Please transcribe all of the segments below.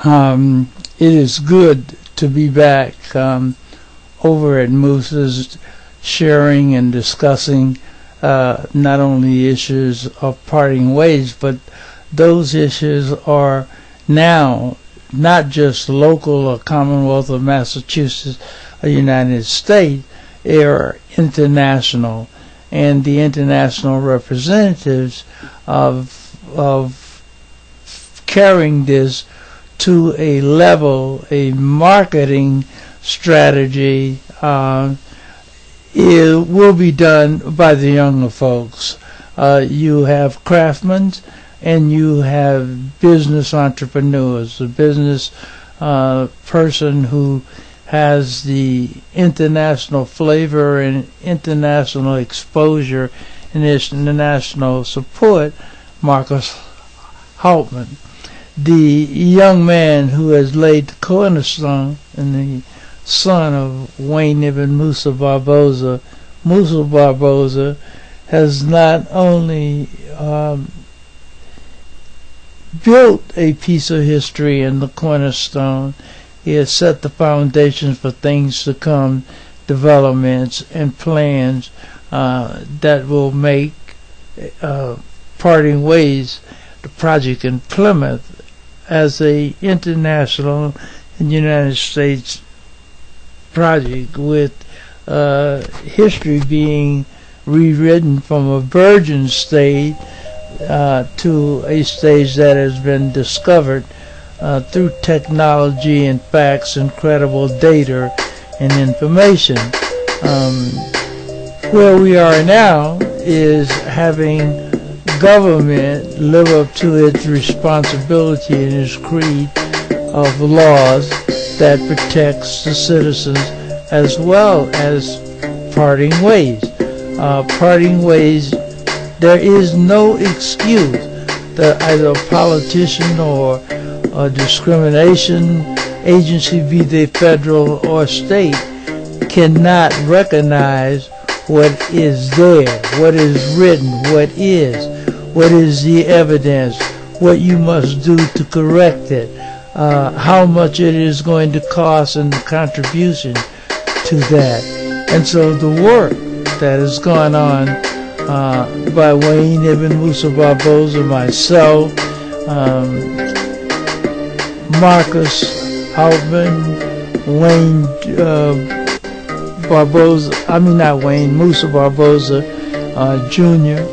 It is good to be back over at Moose's, sharing and discussing not only issues of parting ways, but those issues are now not just local or Commonwealth of Massachusetts or United States, they are international, and the international representatives of carrying this to a level, a marketing strategy, it will be done by the younger folks. You have craftsmen and you have business entrepreneurs, a business person who has the international flavor and international exposure and international support, Marcus Hauptman. The young man who has laid the cornerstone, and the son of Wayne Ibn Musa Barboza, Musa Barboza has not only built a piece of history in the cornerstone, he has set the foundations for things to come, developments and plans that will make Parting Ways, the project in Plymouth, as a international and United States project, with history being rewritten from a virgin state to a stage that has been discovered through technology and facts and credible data and information. Where we are now is having government live up to its responsibility and its creed of laws that protects the citizens, as well as parting ways. Parting ways, there is no excuse that either a politician or a discrimination agency, be they federal or state, cannot recognize what is there, what is written, what is the evidence, what you must do to correct it, how much it is going to cost, and the contribution to that. And so the work that has gone on by Wayne Ibn Musa Barboza, myself, Marcus Hauptman, Wayne Barboza, not Wayne, Musa Barboza Jr.,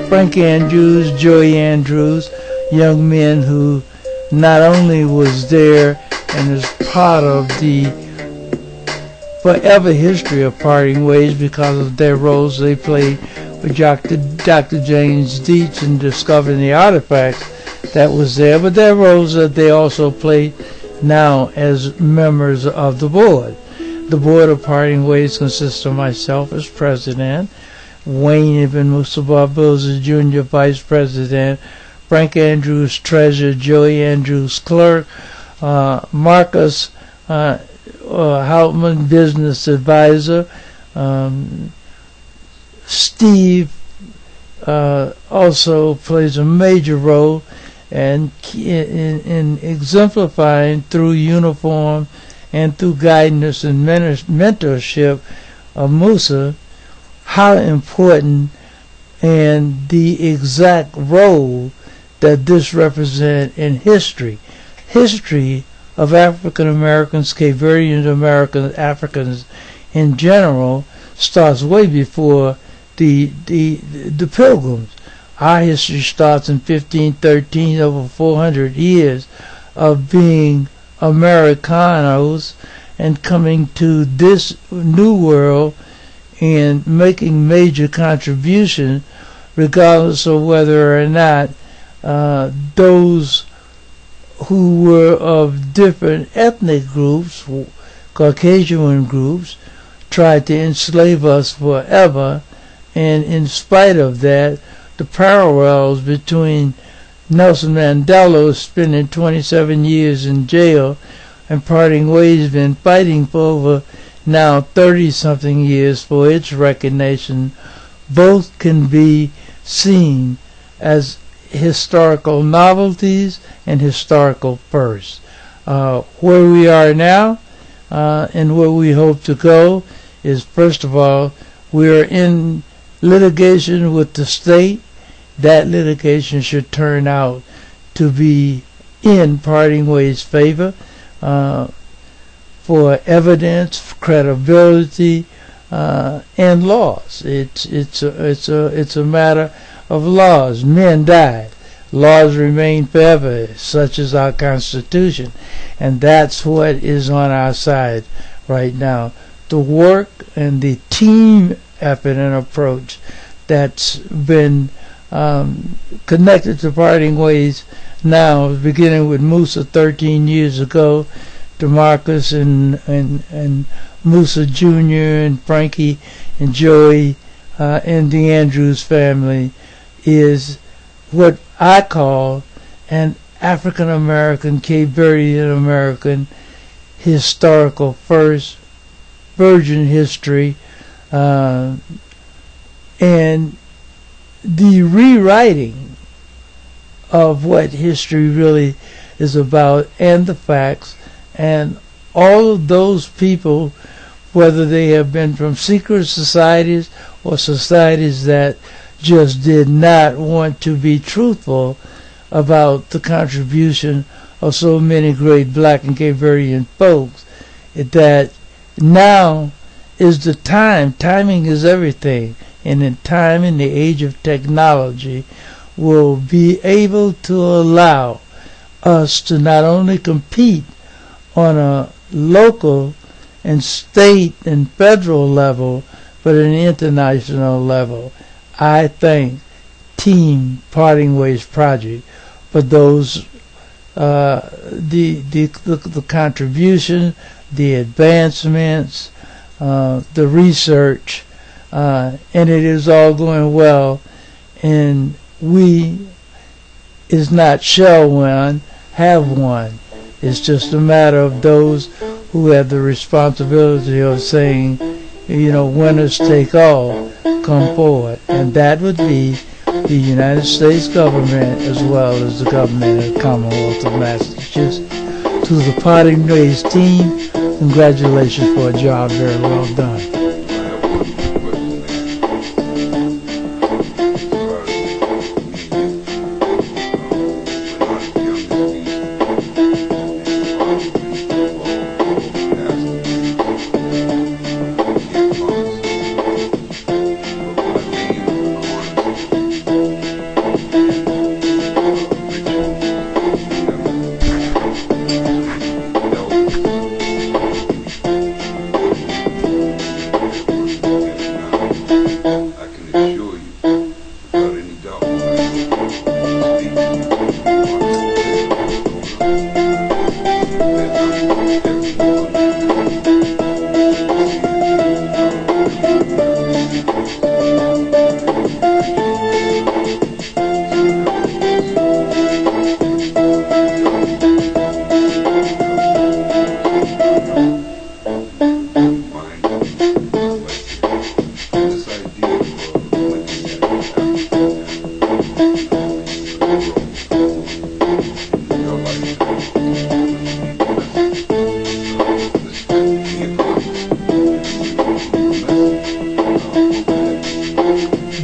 Frank Andrews, Joey Andrews, young men who not only was there and is part of the forever history of Parting Ways because of their roles they played with Dr. James Deach in discovering the artifacts that was there, but their roles that they also play now as members of the board. The board of Parting Ways consists of myself as president, Wayne Ibn Musa Barboza Jr. vice president, Frank Andrews treasurer, Joey Andrews clerk, Marcus Hauptman business advisor, Steve also plays a major role in exemplifying through uniform and through guidance and mentorship of Musa how important and the exact role that this represents in history of African Americans, Cape Verdean Americans, Africans in general, starts way before the Pilgrims. Our history starts in 1513, over 400 years of being Americanos and coming to this new world and making major contributions, regardless of whether or not those who were of different ethnic groups, Caucasian groups, tried to enslave us forever. And in spite of that, the parallels between Nelson Mandela spending 27 years in jail and Parting Ways been fighting for over now 30-something years for its recognition, both can be seen as historical novelties and historical firsts. Where we are now and where we hope to go is, first of all, we are in litigation with the state. That litigation should turn out to be in Parting Ways' favor for evidence, credibility, and laws. It's a matter of laws. Men died. Laws remain forever, such as our Constitution, and that's what is on our side right now. The work and the team effort and approach that's been connected to Parting Ways now, beginning with Musa 13 years ago, DeMarcus and Musa Jr. and Frankie and Joey and the Andrews family, is what I call an African American, Cape Verdean American historical first, virgin history, and the rewriting of what history really is about, and the facts, and all of those people, whether they have been from secret societies or societies that just did not want to be truthful about the contribution of so many great black and Cape Verdean folks, that now is the time. Timing is everything, and in time, in the age of technology, will be able to allow us to not only compete on a local and state and federal level, but at an international level. I thank Team Parting Ways Project for those the contribution, the advancements, the research, and it is all going well. And we is not shall win, have won. It's just a matter of those who have the responsibility of saying, winners take all, come forward. And that would be the United States government as well as the government of the Commonwealth of Massachusetts. To the Parting Ways team, congratulations for a job very well done.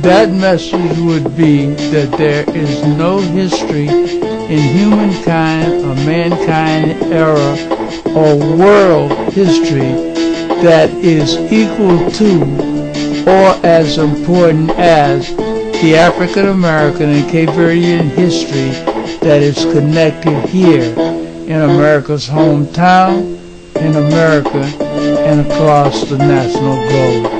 That message would be that there is no history in humankind or mankind era or world history that is equal to or as important as the African American and Cape Verdean history that is connected here in America's hometown, in America, and across the national globe.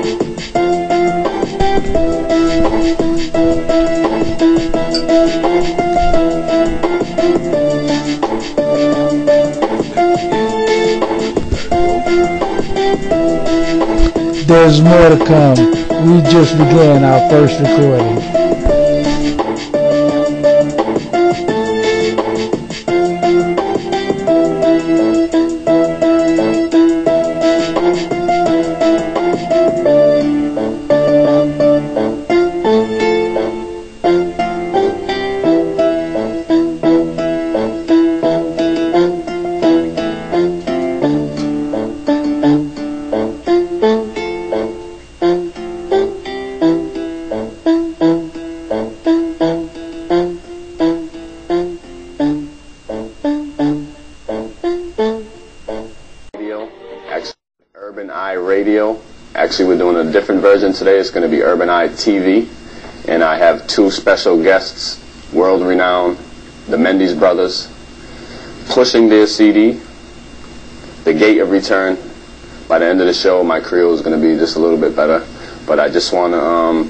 There's more to come. We just began our first recording. Radio. Actually, we're doing a different version today. It's going to be Urban Eye TV. And I have two special guests, world-renowned, the Mendes brothers, pushing their CD, The Gate of Return. By the end of the show, my Creole is going to be just a little bit better. But I just want to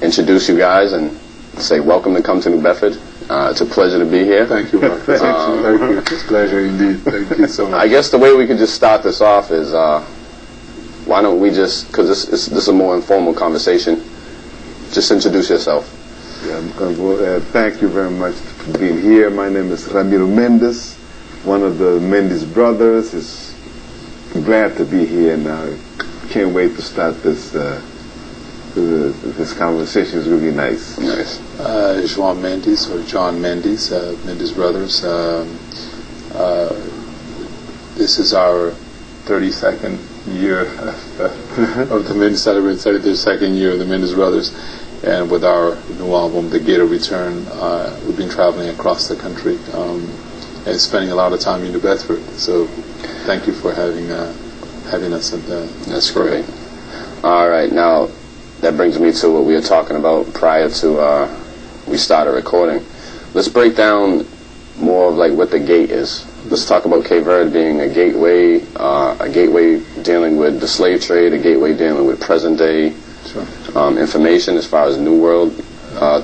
introduce you guys and say welcome to Come to New Bedford. It's a pleasure to be here. Thank you, Mark. Thank you. It's a pleasure indeed. Thank you so much. I guess the way we could just start this off is, why don't we just, because this is a more informal conversation, just introduce yourself. Yeah, thank you very much for being here. My name is Ramiro Mendes, one of the Mendes brothers. I'm glad to be here, and I can't wait to start this conversation. Is really nice. Nice. João Mendes, or John Mendes, Mendes brothers. This is our 32nd year of the Mendes celebrating 32nd year of the Mendes brothers, and with our new album, The Gate of Return, we've been traveling across the country and spending a lot of time in New Bedford. So, thank you for having us at the. That's great. All right, now that brings me to what we were talking about prior to we started recording. Let's break down more of like what the gate is. Let's talk about Cape Verde being a gateway dealing with the slave trade, a gateway dealing with present day information as far as New World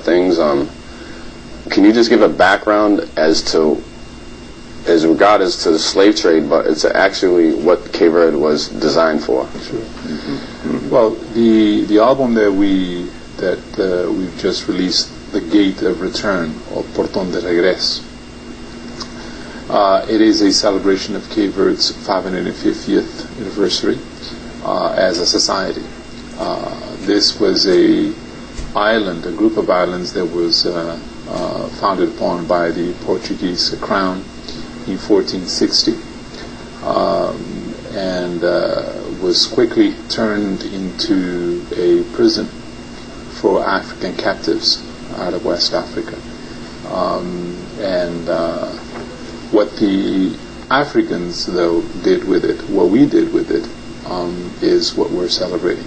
things. Can you just give a background as regards to the slave trade, but it's actually what Cape Verde was designed for? Sure. Mm-hmm. Well, the album that we've just released, The Gate of Return, or Portón de Regreso, it is a celebration of Cape Verde's 550th anniversary as a society. This was a group of islands that was founded upon by the Portuguese crown in 1460, and was quickly turned into a prison for African captives out of West Africa. What the Africans, though, did with it, what we did with it, is what we're celebrating.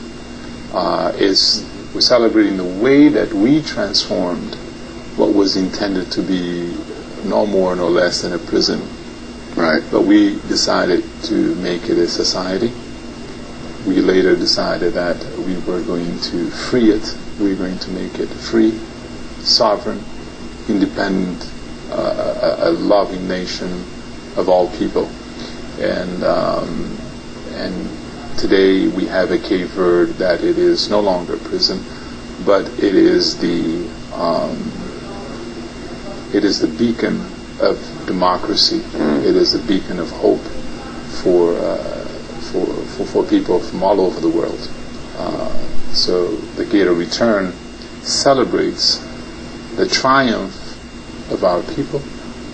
We're celebrating the way that we transformed what was intended to be no more, no less than a prison. Right. But we decided to make it a society. We later decided that we were going to free it. We were going to make it free, sovereign, independent, a loving nation of all people. And today we have a Cape Verde that it is no longer a prison, but it is the beacon of democracy. It is a beacon of hope for people from all over the world. So the Gate of Return celebrates the triumph of our people,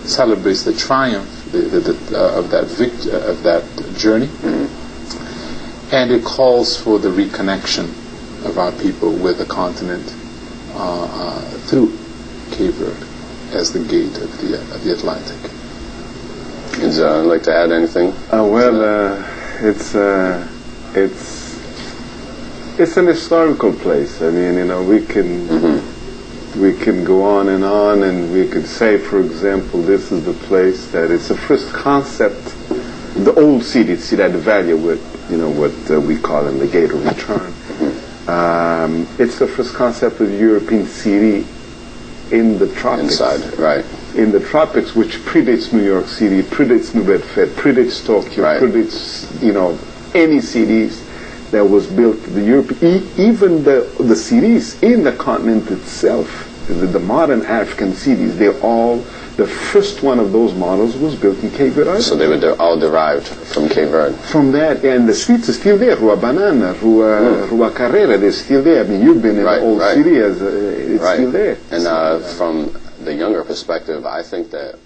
celebrates the triumph of that journey, and it calls for the reconnection of our people with the continent through Cape Verde as the gate of the Atlantic. Would you like to add anything? It's an historical place. I mean, we can go on, and we could say, for example, this is the place that it's the first concept, the old city, Cidade Velha, what we call in the Gate of Return. It's the first concept of European city in the tropics. Inside, right. In the tropics, which predates New York City, predates New Bedford, predates Tokyo, right. Predates, any cities that was built. Even the cities in the continent itself, the modern African cities, the first one of those models was built in Cape Verde. So they were all derived from Cape Verde. From that, and the streets are still there. Rua Banana, Rua Carrera, they're still there. I mean, you've been in the old city, it's still there. And from the younger perspective, I think that